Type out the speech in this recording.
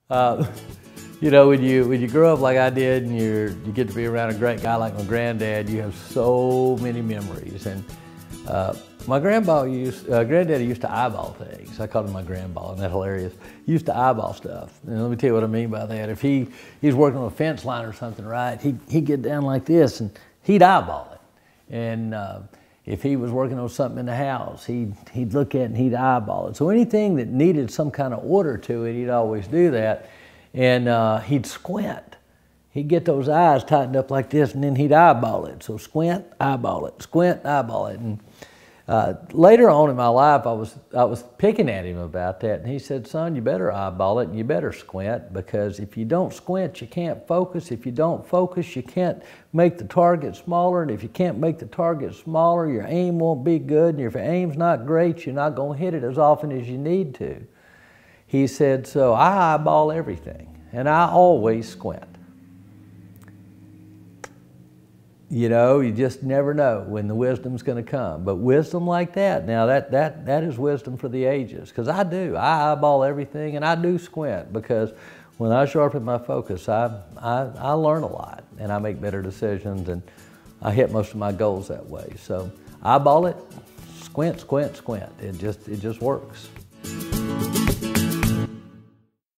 Uh, you know, when you grow up like I did, and you get to be around a great guy like my granddad, you have so many memories. And my granddaddy used to eyeball things. I called him my grandpa, and that's hilarious. He used to eyeball stuff. And let me tell you what I mean by that. If he's working on a fence line or something, right, he'd get down like this and he'd eyeball it. And if he was working on something in the house, he'd look at it and he'd eyeball it. So anything that needed some kind of order to it, he'd always do that. And he'd squint. He'd get those eyes tightened up like this, and then he'd eyeball it. So squint, eyeball it, squint, eyeball it. And later on in my life, I was picking at him about that, and he said, "Son, you better eyeball it and you better squint, because if you don't squint, you can't focus. If you don't focus, you can't make the target smaller, and if you can't make the target smaller, your aim won't be good, and if your aim's not great, you're not going to hit it as often as you need to." He said, "So I eyeball everything, and I always squint." You know, you just never know when the wisdom's going to come. But wisdom like that, now that is wisdom for the ages. Because I eyeball everything, and I do squint, because when I sharpen my focus, I learn a lot, and I make better decisions, and I hit most of my goals that way. So eyeball it, squint, squint, squint. It just works.